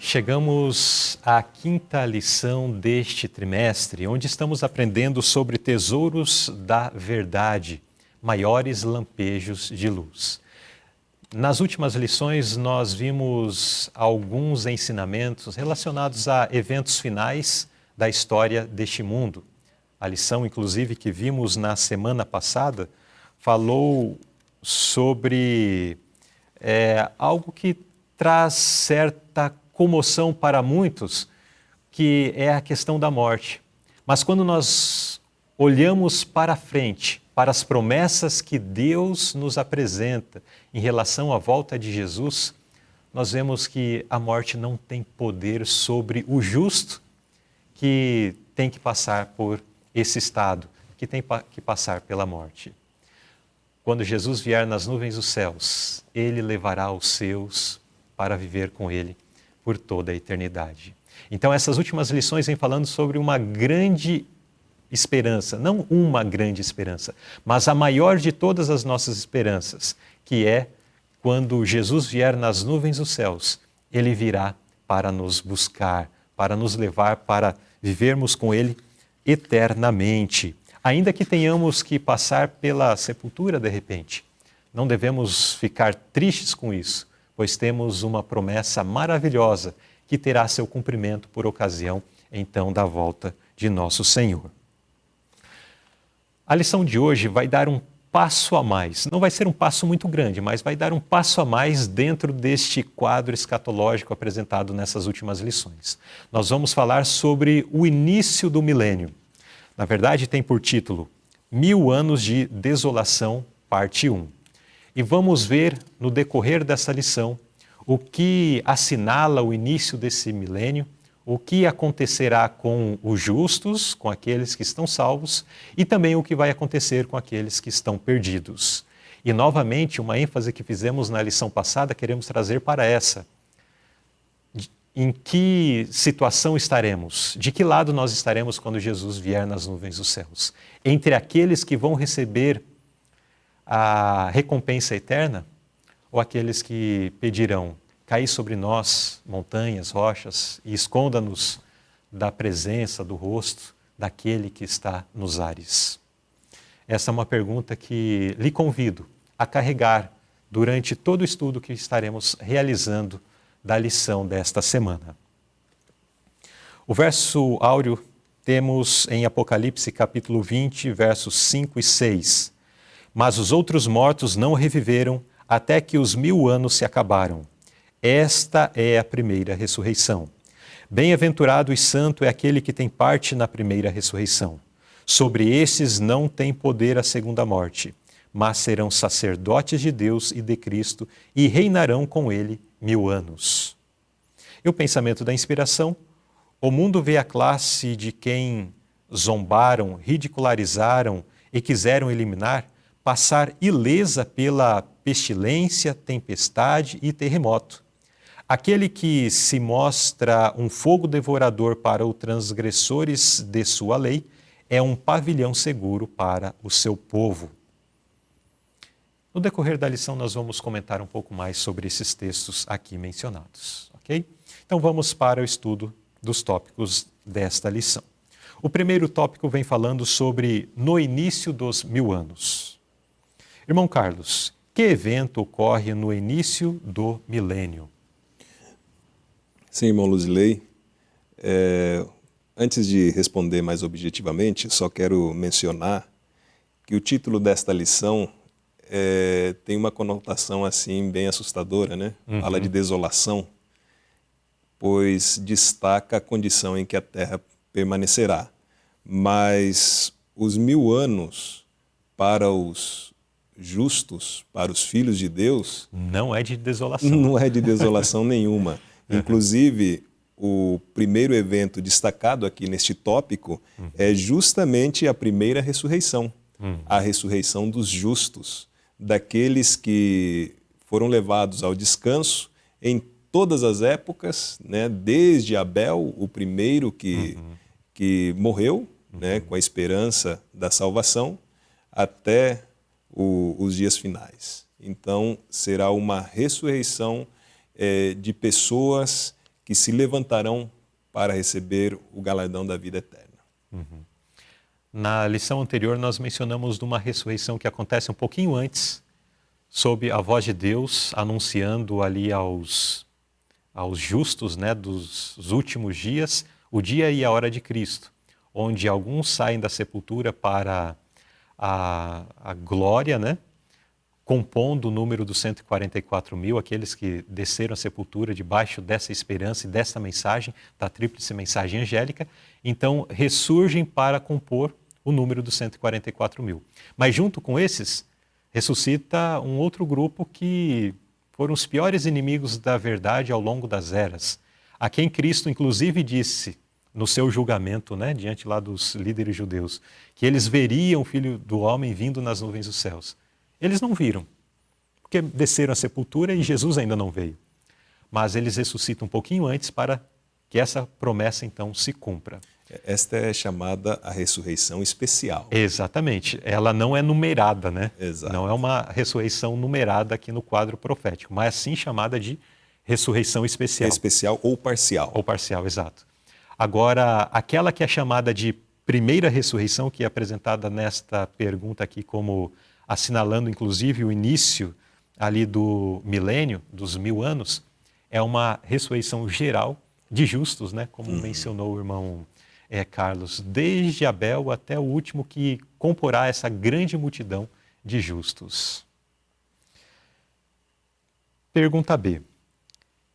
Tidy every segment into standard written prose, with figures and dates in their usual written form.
Chegamos à quinta lição deste trimestre, onde estamos aprendendo sobre tesouros da verdade, maiores lampejos de luz. Nas últimas lições, nós vimos alguns ensinamentos relacionados a eventos finais da história deste mundo. A lição, inclusive, que vimos na semana passada, falou sobre algo que traz certa comoção para muitos, que é a questão da morte. Mas quando nós olhamos para frente, para as promessas que Deus nos apresenta em relação à volta de Jesus, nós vemos que a morte não tem poder sobre o justo que tem que passar por esse estado, que tem que passar pela morte. Quando Jesus vier nas nuvens dos céus, Ele levará os seus para viver com Ele por toda a eternidade. Então essas últimas lições vêm falando sobre uma grande esperança, não uma grande esperança, mas a maior de todas as nossas esperanças, que é quando Jesus vier nas nuvens dos céus, Ele virá para nos buscar, para nos levar para vivermos com Ele eternamente. Ainda que tenhamos que passar pela sepultura de repente, não devemos ficar tristes com isso, pois temos uma promessa maravilhosa que terá seu cumprimento por ocasião, então, da volta de nosso Senhor. A lição de hoje vai dar um passo a mais. Não vai ser um passo muito grande, mas vai dar um passo a mais dentro deste quadro escatológico apresentado nessas últimas lições. Nós vamos falar sobre o início do milênio. Na verdade, tem por título 1000 anos de desolação, parte 1. E vamos ver no decorrer dessa lição o que assinala o início desse milênio, o que acontecerá com os justos, com aqueles que estão salvos, e também o que vai acontecer com aqueles que estão perdidos. E novamente, uma ênfase que fizemos na lição passada, queremos trazer para essa. Em que situação estaremos? De que lado nós estaremos quando Jesus vier nas nuvens dos céus? Entre aqueles que vão receber a recompensa eterna ou aqueles que pedirão: caí sobre nós montanhas, rochas e esconda-nos da presença, do rosto daquele que está nos ares? Essa é uma pergunta que lhe convido a carregar durante todo o estudo que estaremos realizando da lição desta semana. O verso áureo temos em Apocalipse capítulo 20, versos 5 e 6. Mas os outros mortos não reviveram até que os 1000 anos se acabaram. Esta é a primeira ressurreição. Bem-aventurado e santo é aquele que tem parte na primeira ressurreição. Sobre estes não tem poder a segunda morte, mas serão sacerdotes de Deus e de Cristo e reinarão com ele 1000 anos. E o pensamento da inspiração: o mundo vê a classe de quem zombaram, ridicularizaram e quiseram eliminar passar ilesa pela pestilência, tempestade e terremoto. Aquele que se mostra um fogo devorador para os transgressores de sua lei é um pavilhão seguro para o seu povo. No decorrer da lição, nós vamos comentar um pouco mais sobre esses textos aqui mencionados, ok? Então vamos para o estudo dos tópicos desta lição. O primeiro tópico vem falando sobre no início dos 1000 anos. Irmão Carlos, que evento ocorre no início do milênio? Sim, irmão Luzilei. Antes de responder mais objetivamente, só quero mencionar que o título desta lição tem uma conotação assim bem assustadora, né? Fala de desolação, pois destaca a condição em que a terra permanecerá. Mas os 1000 anos para os justos, para os filhos de Deus, não é de desolação. Não é de desolação nenhuma. Inclusive, o primeiro evento destacado aqui neste tópico é justamente a primeira ressurreição, a ressurreição dos justos, daqueles que foram levados ao descanso em todas as épocas, né? Desde Abel, o primeiro que morreu, né? Com a esperança da salvação, até os dias finais. Então, será uma ressurreição de pessoas que se levantarão para receber o galardão da vida eterna. Na lição anterior, nós mencionamos de uma ressurreição que acontece um pouquinho antes, sob a voz de Deus, anunciando ali aos justos, né, dos últimos dias, o dia e a hora de Cristo, onde alguns saem da sepultura para a glória, né, compondo o número dos 144.000, aqueles que desceram a sepultura debaixo dessa esperança e dessa mensagem, da tríplice mensagem angélica, então ressurgem para compor o número dos 144.000. Mas junto com esses, ressuscita um outro grupo que foram os piores inimigos da verdade ao longo das eras, a quem Cristo inclusive disse no seu julgamento, né, diante lá dos líderes judeus, que eles veriam o Filho do Homem vindo nas nuvens dos céus. Eles não viram, porque desceram à sepultura e Jesus ainda não veio. Mas eles ressuscitam um pouquinho antes para que essa promessa então se cumpra. Esta é chamada a ressurreição especial. Exatamente. Ela não é numerada, né? Exato. Não é uma ressurreição numerada aqui no quadro profético, mas sim chamada de ressurreição especial. É especial ou parcial. Ou parcial, exato. Agora, aquela que é chamada de primeira ressurreição, que é apresentada nesta pergunta aqui como assinalando inclusive o início ali do milênio, dos 1000 anos, é uma ressurreição geral de justos, né? Como mencionou o irmão Carlos, desde Abel até o último que comporá essa grande multidão de justos. Pergunta B.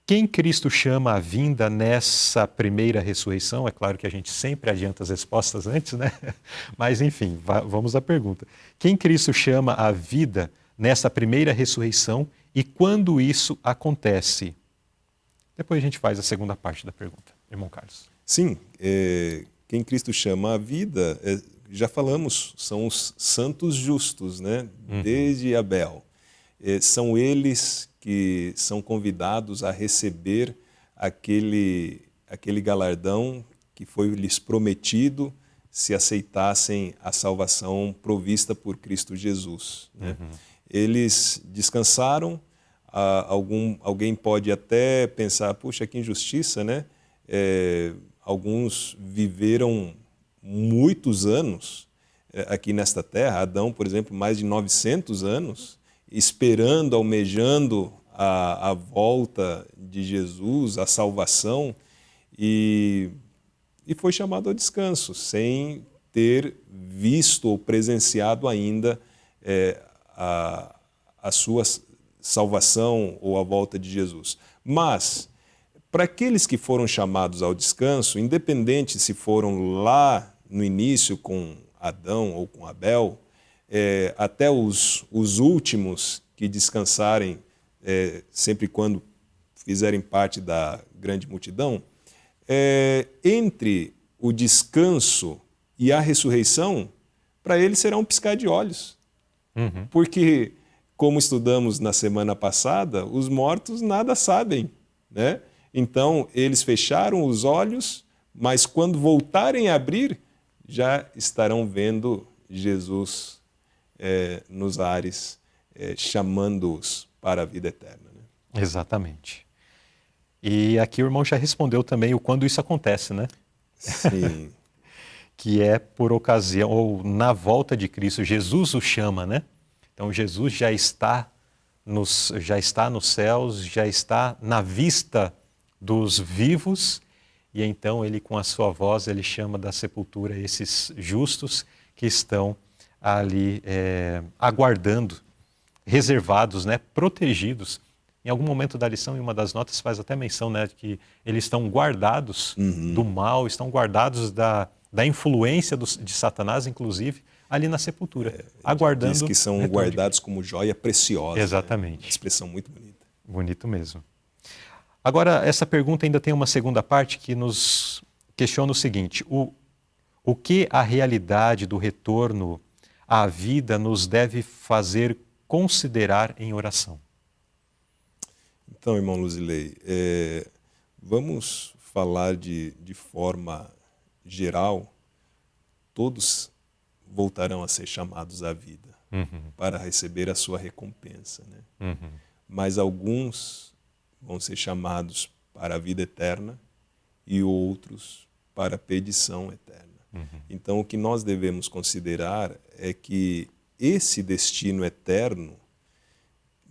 Quem Cristo chama à vinda nessa primeira ressurreição? É claro que a gente sempre adianta as respostas antes, né? Mas enfim, vamos à pergunta. Quem Cristo chama à vida nessa primeira ressurreição e quando isso acontece? Depois a gente faz a segunda parte da pergunta. Irmão Carlos. Sim, quem Cristo chama à vida, já falamos, são os santos justos, né? Desde Abel. São eles que são convidados a receber aquele galardão que foi lhes prometido se aceitassem a salvação provista por Cristo Jesus, né? Eles descansaram. Alguém pode até pensar, puxa, que injustiça, né? Alguns viveram muitos anos aqui nesta terra. Adão, por exemplo, mais de 900 anos, esperando, almejando a volta de Jesus, a salvação, e foi chamado ao descanso, sem ter visto ou presenciado ainda a sua salvação ou a volta de Jesus. Mas, para aqueles que foram chamados ao descanso, independente se foram lá no início com Adão ou com Abel, até os últimos que descansarem, sempre quando fizerem parte da grande multidão, entre o descanso e a ressurreição, para eles será um piscar de olhos. Porque, como estudamos na semana passada, os mortos nada sabem, né? Então, eles fecharam os olhos, mas quando voltarem a abrir, já estarão vendo Jesus nos ares, chamando-os para a vida eterna, né? Exatamente. E aqui o irmão já respondeu também o quando isso acontece, né? Sim. Que é por ocasião, ou na volta de Cristo, Jesus o chama, né? Então Jesus já está nos céus, já está na vista dos vivos, e então ele com a sua voz, ele chama da sepultura esses justos que estão ali aguardando, reservados, né, protegidos. Em algum momento da lição, em uma das notas, faz até menção, né, que eles estão guardados do mal, estão guardados da influência de Satanás, inclusive, ali na sepultura, aguardando. Diz que são guardados como joia preciosa. Exatamente. Né? Expressão muito bonita. Bonito mesmo. Agora, essa pergunta ainda tem uma segunda parte que nos questiona o seguinte: o que a realidade do retorno à vida nos deve fazer considerar em oração? Então, irmão Luzilei, vamos falar de forma geral. Todos voltarão a ser chamados à vida para receber a sua recompensa, né? Mas alguns vão ser chamados para a vida eterna e outros para a perdição eterna. Então, o que nós devemos considerar é que esse destino eterno,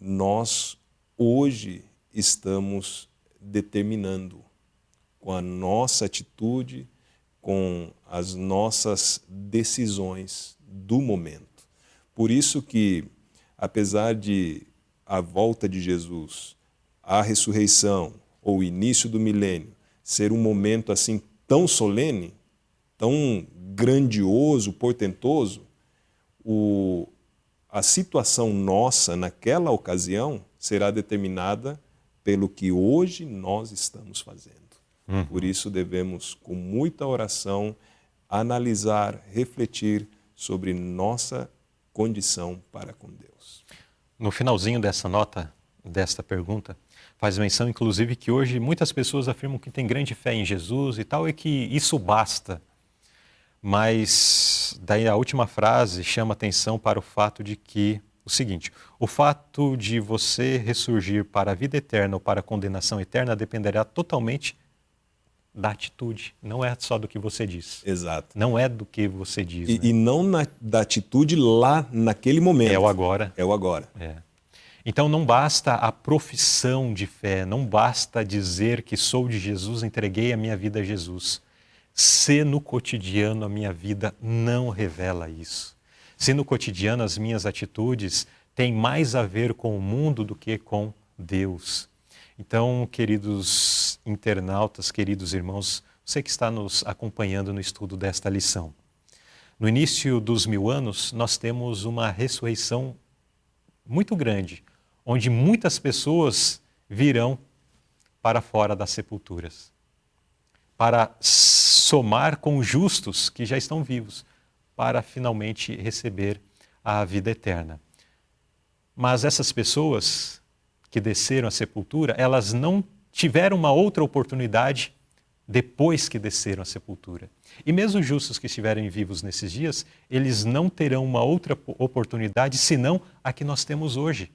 nós hoje estamos determinando com a nossa atitude, com as nossas decisões do momento. Por isso que, apesar de a volta de Jesus, a ressurreição ou o início do milênio ser um momento assim tão solene, tão grandioso, portentoso, a situação nossa naquela ocasião será determinada pelo que hoje nós estamos fazendo. Por isso devemos, com muita oração, analisar, refletir sobre nossa condição para com Deus. No finalzinho dessa nota, desta pergunta, faz menção, inclusive, que hoje muitas pessoas afirmam que têm grande fé em Jesus e tal, e que isso basta. Mas daí a última frase chama atenção para o fato de que, o seguinte, o fato de você ressurgir para a vida eterna ou para a condenação eterna dependerá totalmente da atitude, não é só do que você diz. Exato. Não é do que você diz. E não da atitude lá naquele momento. É o agora. É o agora. É. Então não basta a profissão de fé, não basta dizer que sou de Jesus, entreguei a minha vida a Jesus. Se no cotidiano a minha vida não revela isso. Se no cotidiano as minhas atitudes têm mais a ver com o mundo do que com Deus. Então, queridos internautas, queridos irmãos, você que está nos acompanhando no estudo desta lição. No início dos 1000 anos, nós temos uma ressurreição muito grande, onde muitas pessoas virão para fora das sepulturas, para somar com os justos que já estão vivos, para finalmente receber a vida eterna. Mas essas pessoas que desceram à sepultura, elas não tiveram uma outra oportunidade depois que desceram à sepultura. E mesmo os justos que estiverem vivos nesses dias, eles não terão uma outra oportunidade senão a que nós temos hoje.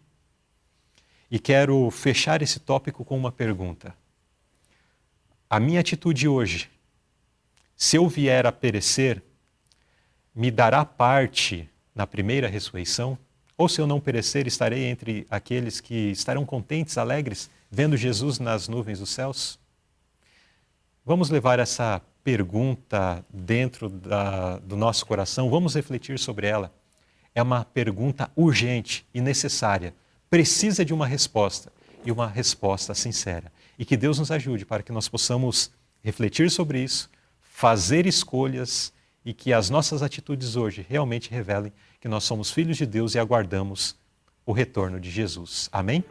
E quero fechar esse tópico com uma pergunta. A minha atitude hoje, se eu vier a perecer, me dará parte na primeira ressurreição? Ou se eu não perecer, estarei entre aqueles que estarão contentes, alegres, vendo Jesus nas nuvens dos céus? Vamos levar essa pergunta dentro do nosso coração, vamos refletir sobre ela. É uma pergunta urgente e necessária, precisa de uma resposta, e uma resposta sincera. E que Deus nos ajude para que nós possamos refletir sobre isso, fazer escolhas e que as nossas atitudes hoje realmente revelem que nós somos filhos de Deus e aguardamos o retorno de Jesus. Amém?